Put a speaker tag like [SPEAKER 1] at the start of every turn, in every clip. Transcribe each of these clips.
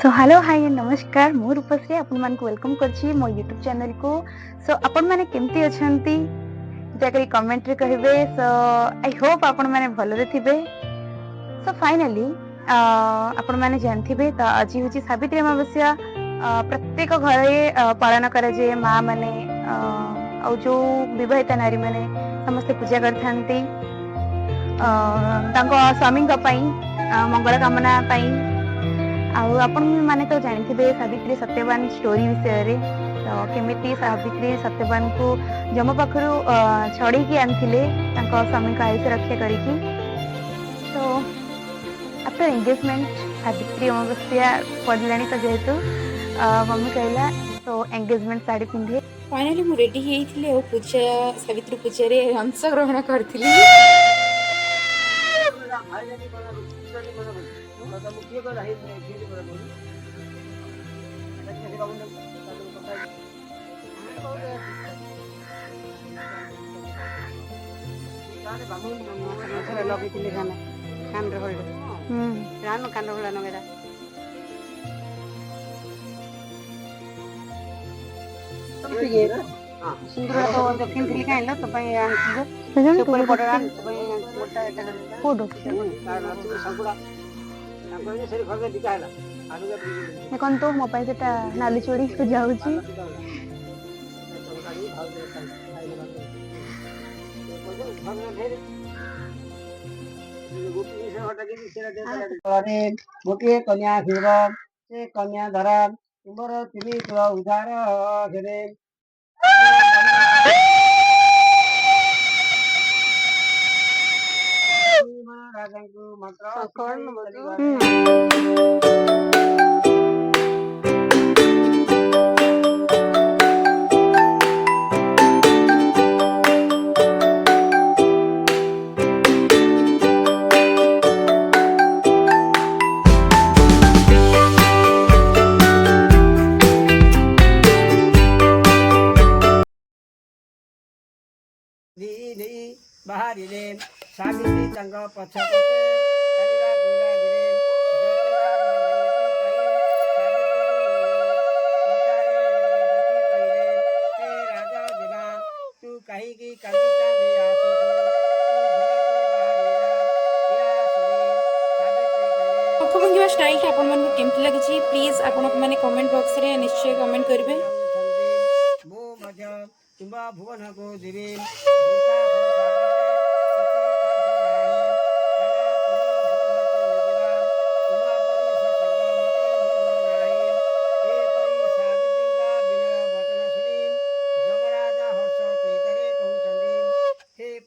[SPEAKER 1] So hello hi नमस्कार मु रूपश्री आपण मानक वेलकम करछि मो यूट्यूब चैनल को। सो आपण माने केमती अछंती जाकरी कमेंट रे कहबे। सो आई होप आपण माने भलरे थिबे। सो फाइनली आपण माने जानथिबे त आज होछि सावित्री अमावस्या। प्रत्येक घरे पालन करे जे माँ माने और जो विवाहिता नारी माने समस्त पूजा करथांती तांको स्वामी मंगल कामना पाई। आपण माने तो जानथिबे सावित्री सत्यवान स्टोरी विषय रे। तो केमिति सावित्री सत्यवान को जम पाखरु छड़ी की आनथिले तांको स्वामी का आयुष रक्षा करिकी। तो आफ्टर एंगेजमेंट सावित्री अमावस्या पड़लानी तो जेहेतु मम्मी कहला तो एंगेजमेंट साड़ी पिंधे।
[SPEAKER 2] फाइनली मु रेडी हेइथिले ओ पूजा सावित्री पूजा रे अंश ग्रहण करथिली।
[SPEAKER 3] सिंदूर तो दक्षिण दिल्ली का तो पई
[SPEAKER 1] भजन
[SPEAKER 3] तो
[SPEAKER 1] को
[SPEAKER 3] पर पड़रा तो पई मोटा एटा
[SPEAKER 1] कोडो
[SPEAKER 3] संकुड़ा संकुड़ा से खगे दिखा हैला
[SPEAKER 1] देखन तो मोबाइल सेटा नाली चोरी को जाउची।
[SPEAKER 3] अरे गोटे कन्या हिर से कन्या धरा तुमर तिनी तो उधार हेरे राजांको मंत्र बाहरिले सावित्री तंग पछपते कलिवा गुला गिरे जतरा तू कहीं की कविता भी आसो
[SPEAKER 2] पख भंगिवा स्टाइल टा आपण मन केमति लागिछि प्लीज आपण माने कमेंट बॉक्स रे निश्चय कमेंट करबे।
[SPEAKER 3] मो मजा तुम्बा भुवन को दिवे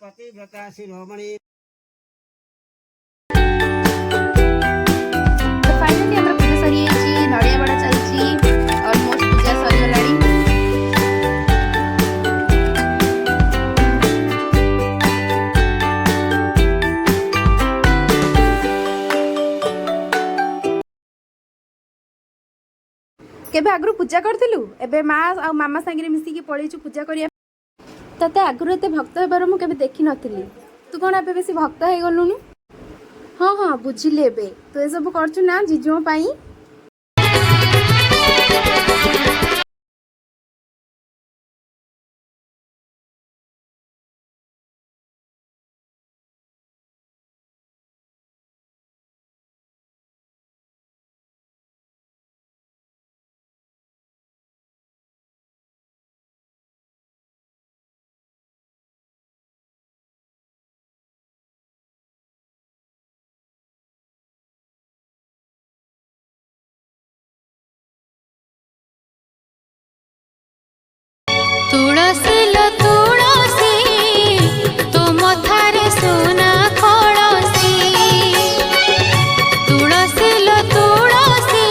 [SPEAKER 3] पतिव्रता शिरोमणि
[SPEAKER 2] फाइनली हमरा पूजा सरी छी नडिया बडा चलची ऑलमोस्ट पूजा सरी गलाडी। केबे आगु पूजा करथिलु एबे माँ आ मामा संगे मिसी की पळीचु पूजा करिया। तते आगु एते भक्त हेबार मु केबे देखि नथिली। तू कोन एबे बेसी भक्त हे गलुनु? हाँ हाँ बुझिले एबे तू ए सब करछु ना जीजो पाई।
[SPEAKER 4] तुलसी लो तुलसी तो मथारे सोना खड़सी तुलसी लो तुलसी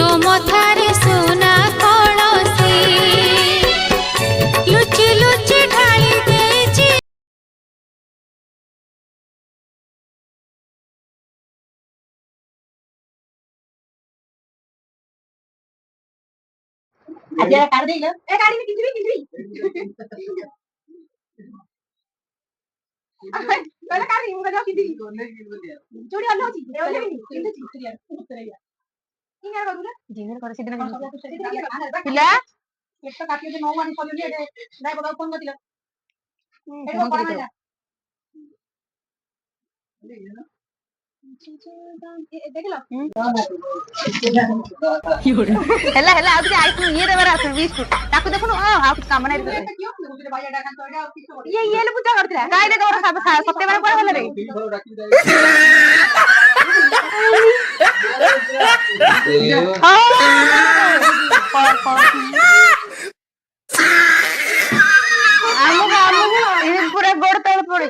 [SPEAKER 4] तो मथारे सोना खड़सी लुचि लुचि ढाली देछि
[SPEAKER 3] आज काढ देईल ए गाडी मी किती कला काढ मी बजाव किती चोरी आलो होती देवले मी किती चोरी आलो उत्तर या
[SPEAKER 1] ଜିଙ୍ଗର କର ସେଦିନ ପିଲା ହେଲା ହେଲା ଆଉ ଟିକେ ଆଇସ୍କ୍ରିମ ଇଏ ଦେବାର ଆସିବ ବିସ୍କୁଟ ତାକୁ ଦେଖୁନୁ ଆଉ କିଛି କାମ ନାହିଁ ଇଏ ଇଏ ପୂଜା କରିଥିଲା କାହିଁରେ ତୋର ସତ୍ୟ ମାନେ କୁଆଡେ ଗଲେ ରେ ଆମକୁ ପୁରା ଗୋଡ ତଳେ ପଡେ